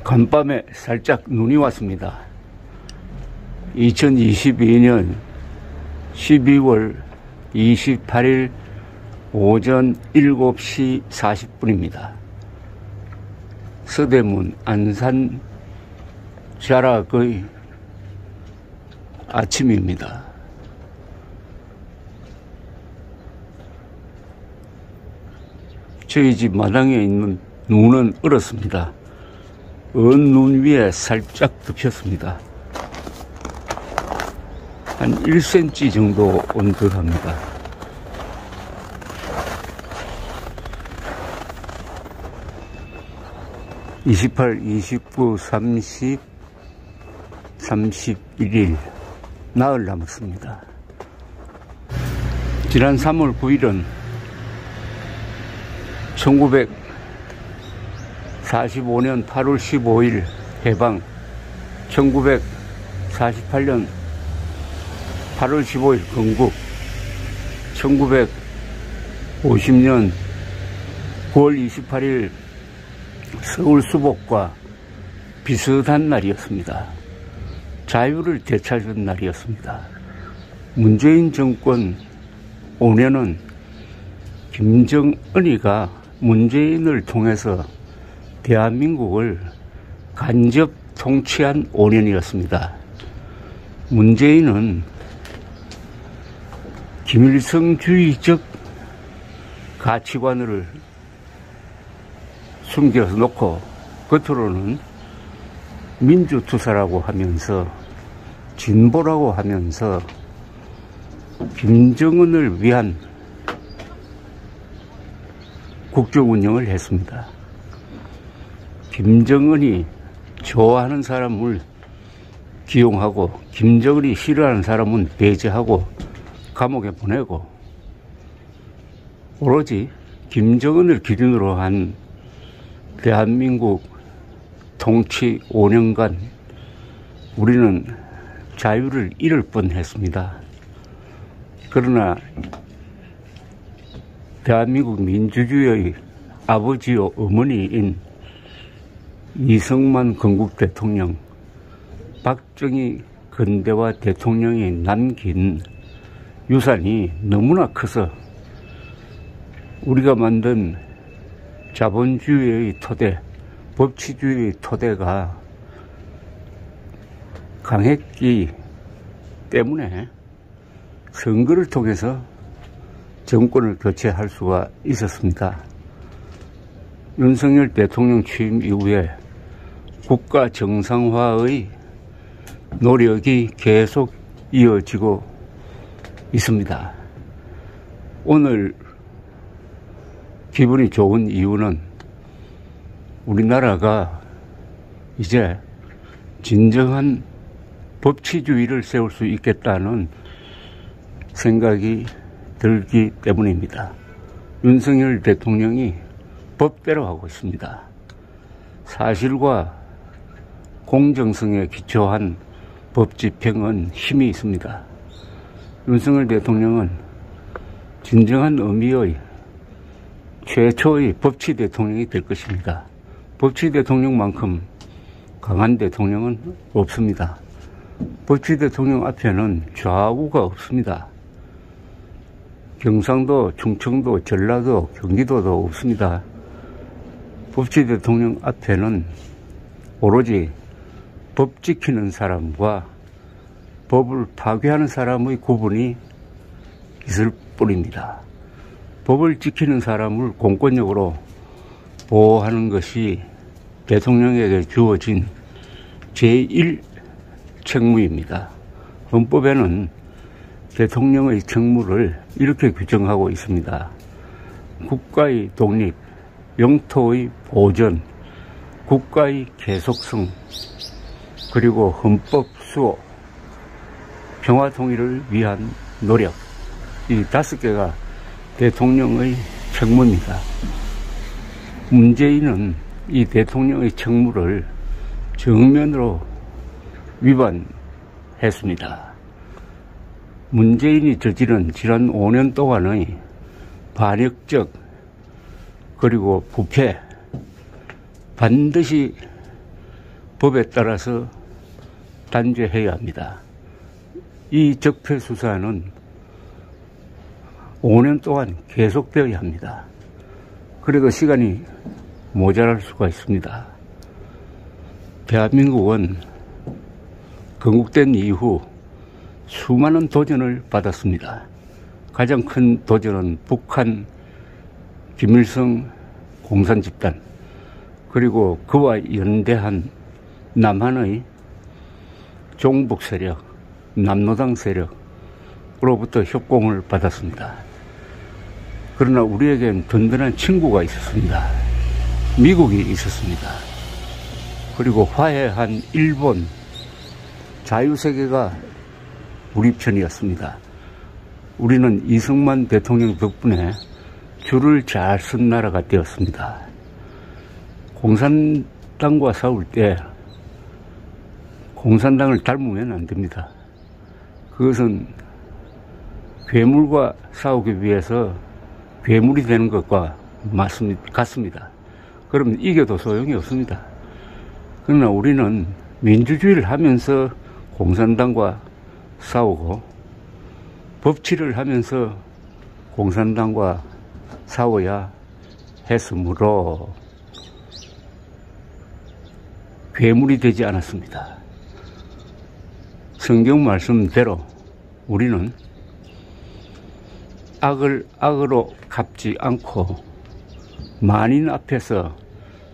간밤에 살짝 눈이 왔습니다. 2022년 12월 28일 오전 7시 40분입니다. 서대문 안산 자락의 아침입니다. 저희 집 마당에 있는 눈은 얼었습니다. 언 눈 위에 살짝 덮였습니다. 한 1cm 정도 온 듯 합니다. (28, 29, 30, 31일) 나흘 남았습니다. 지난 3월 9일은 1945년 8월 15일 해방, 1948년 8월 15일 건국, 1950년 9월 28일 서울 수복과 비슷한 날이었습니다. 자유를 되찾은 날이었습니다. 문재인 정권 5년은 김정은이가 문재인을 통해서 대한민국을 간접 통치한 5년이었습니다. 문재인은 김일성주의적 가치관을 숨겨서 놓고 겉으로는 민주투사라고 하면서 진보라고 하면서 김정은을 위한 국정운영을 했습니다. 김정은이 좋아하는 사람을 기용하고 김정은이 싫어하는 사람은 배제하고 감옥에 보내고, 오로지 김정은을 기준으로 한 대한민국 통치 5년간 우리는 자유를 잃을 뻔했습니다. 그러나 대한민국 민주주의의 아버지요 어머니인 이승만 건국 대통령, 박정희 근대화 대통령이 남긴 유산이 너무나 커서 우리가 만든 자본주의의 토대, 법치주의의 토대가 강했기 때문에 선거를 통해서 정권을 교체할 수가 있었습니다. 윤석열 대통령 취임 이후에 국가 정상화의 노력이 계속 이어지고 있습니다. 오늘 기분이 좋은 이유는 우리나라가 이제 진정한 법치주의를 세울 수 있겠다는 생각이 들기 때문입니다. 윤석열 대통령이 법대로 하고 있습니다. 사실과 공정성에 기초한 법 집행은 힘이 있습니다. 윤석열 대통령은 진정한 의미의 최초의 법치 대통령이 될 것입니다. 법치 대통령만큼 강한 대통령은 없습니다. 법치 대통령 앞에는 좌우가 없습니다. 경상도, 충청도, 전라도, 경기도도 없습니다. 법치 대통령 앞에는 오로지 법 지키는 사람과 법을 파괴하는 사람의 구분이 있을 뿐입니다. 법을 지키는 사람을 공권력으로 보호하는 것이 대통령에게 주어진 제1 책무입니다. 헌법에는 대통령의 책무를 이렇게 규정하고 있습니다. 국가의 독립, 영토의 보전, 국가의 계속성, 그리고 헌법 수호, 평화 통일을 위한 노력, 이 5개가 대통령의 책무입니다. 문재인은 이 대통령의 책무를 정면으로 위반했습니다. 문재인이 저지른 지난 5년 동안의 반역적 그리고 부패, 반드시 법에 따라서 단죄해야 합니다. 이 적폐수사는 5년 동안 계속되어야 합니다. 그래도 시간이 모자랄 수가 있습니다. 대한민국은 건국된 이후 수많은 도전을 받았습니다. 가장 큰 도전은 북한 김일성 공산집단, 그리고 그와 연대한 남한의 종북 세력, 남노당 세력으로부터 협공을 받았습니다. 그러나 우리에겐 든든한 친구가 있었습니다. 미국이 있었습니다. 그리고 화해한 일본, 자유세계가 우리 편이었습니다. 우리는 이승만 대통령 덕분에 줄을 잘 쓴 나라가 되었습니다. 공산당과 싸울 때 공산당을 닮으면 안 됩니다. 그것은 괴물과 싸우기 위해서 괴물이 되는 것과 같습니다. 그러면 이겨도 소용이 없습니다. 그러나 우리는 민주주의를 하면서 공산당과 싸우고 법치를 하면서 공산당과 싸워야 했으므로 괴물이 되지 않았습니다. 성경 말씀대로 우리는 악을 악으로 갚지 않고 만인 앞에서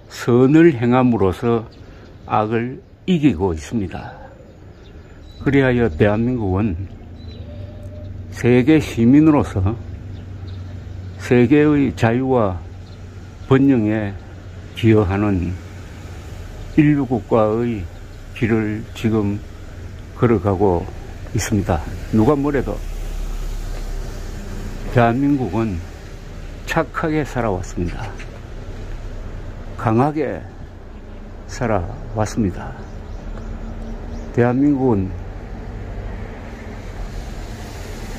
선을 행함으로써 악을 이기고 있습니다. 그리하여 대한민국은 세계 시민으로서 세계의 자유와 번영에 기여하는 인류국가의 길을 지금 걸어가고 있습니다. 누가 뭐래도 대한민국은 착하게 살아왔습니다. 강하게 살아왔습니다. 대한민국은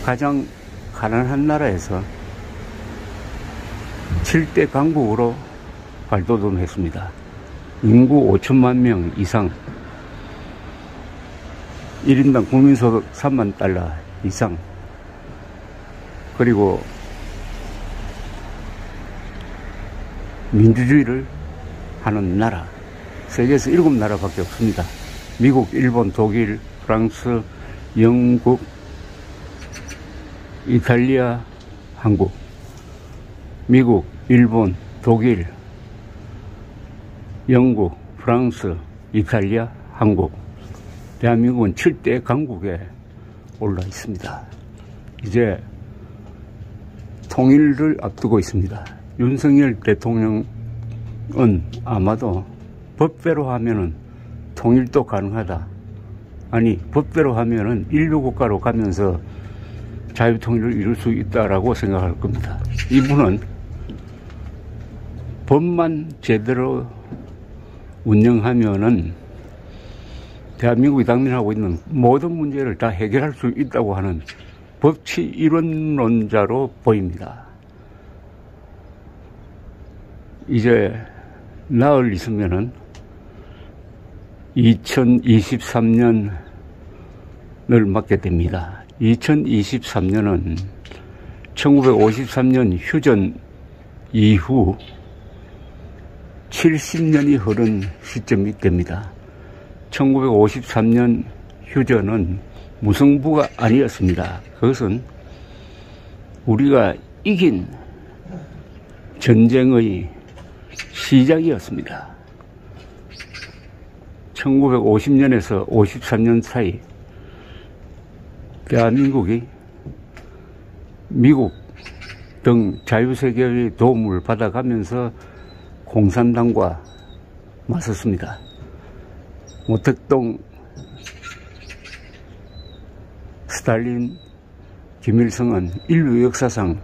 가장 가난한 나라에서 7대 강국으로 발돋움했습니다. 인구 5천만 명 이상, 1인당 국민소득 3만 달러 이상, 그리고 민주주의를 하는 나라, 세계에서 7나라밖에 없습니다. 미국, 일본, 독일, 프랑스, 영국, 이탈리아, 한국. 미국, 일본, 독일, 영국, 프랑스, 이탈리아, 한국. 대한민국은 7대 강국에 올라 있습니다. 이제 통일을 앞두고 있습니다. 윤석열 대통령은 아마도 법대로 하면은 통일도 가능하다. 아니, 법대로 하면은 인류국가로 가면서 자유통일을 이룰 수 있다라고 생각할 겁니다. 이분은 법만 제대로 운영하면은 대한민국이 당면하고 있는 모든 문제를 다 해결할 수 있다고 하는 법치 이론론자로 보입니다. 이제 나흘 있으면은 2023년을 맞게 됩니다. 2023년은 1953년 휴전 이후 70년이 흐른 시점이 됩니다. 1953년 휴전은 무승부가 아니었습니다. 그것은 우리가 이긴 전쟁의 시작이었습니다. 1950년에서 53년 사이 대한민국이 미국 등 자유세계의 도움을 받아가면서 공산당과 맞섰습니다. 모택동, 스탈린, 김일성은 인류 역사상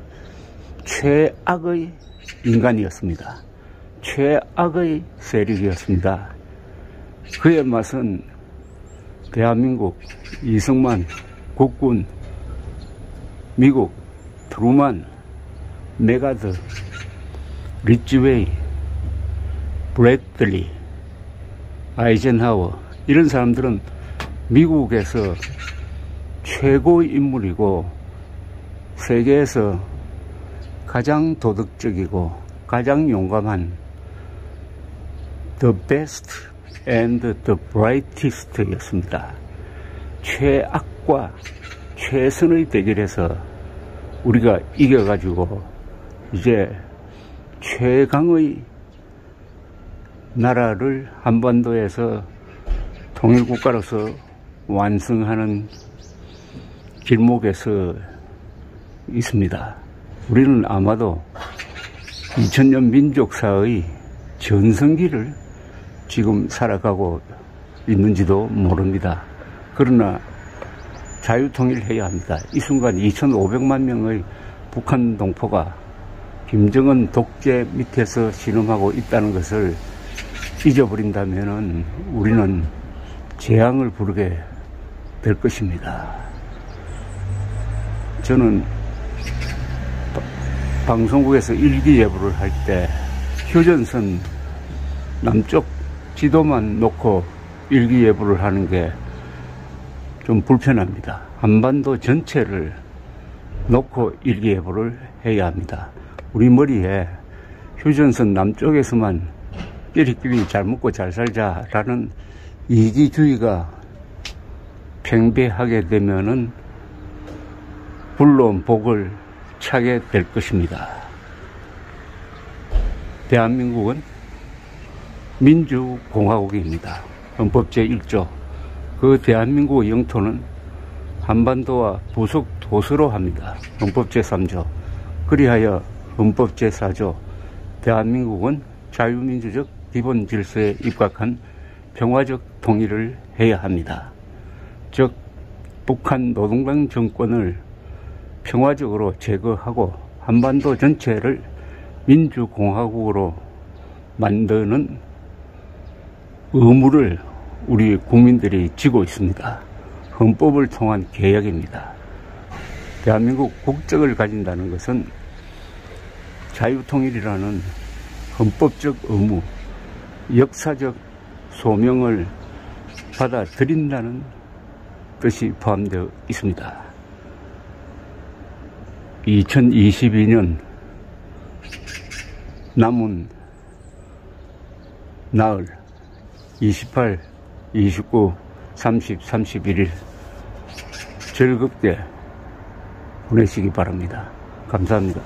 최악의 인간이었습니다. 최악의 세력이었습니다. 그의 맛은 대한민국, 이승만, 국군, 미국, 트루만, 메가드, 리치웨이, 브래들리, 아이젠하워, 이런 사람들은 미국에서 최고 인물이고 세계에서 가장 도덕적이고 가장 용감한 the best and the brightest 였습니다. 최악과 최선의 대결에서 우리가 이겨가지고 이제 최강의 나라를 한반도에서 통일국가로서 완성하는 길목에서 있습니다. 우리는 아마도 2000년 민족사의 전성기를 지금 살아가고 있는지도 모릅니다. 그러나 자유통일해야 합니다. 이 순간 2500만 명의 북한 동포가 김정은 독재 밑에서 신음하고 있다는 것을 잊어버린다면 우리는 재앙을 부르게 될 것입니다. 저는 방송국에서 일기예보를 할 때 휴전선 남쪽 지도만 놓고 일기예보를 하는 게 좀 불편합니다. 한반도 전체를 놓고 일기예보를 해야 합니다. 우리 머리에 휴전선 남쪽에서만 끼리끼리 잘 먹고 잘 살자라는 이기주의가 팽배하게 되면은 불론 복을 차게 될 것입니다. 대한민국은 민주공화국입니다. 헌법 제1조. 그 대한민국의 영토는 한반도와 부속 도서로 합니다. 헌법 제3조. 그리하여 헌법 제4조. 대한민국은 자유민주적 기본 질서에 입각한 평화적 통일을 해야 합니다. 즉 북한 노동당 정권을 평화적으로 제거하고 한반도 전체를 민주공화국으로 만드는 의무를 우리 국민들이 지고 있습니다. 헌법을 통한 계약입니다. 대한민국 국적을 가진다는 것은 자유통일이라는 헌법적 의무, 역사적 소명을 받아들인다는 뜻이 포함되어 있습니다. 2022년 남은 나흘 28, 29, 30, 31일 즐겁게 보내시기 바랍니다. 감사합니다.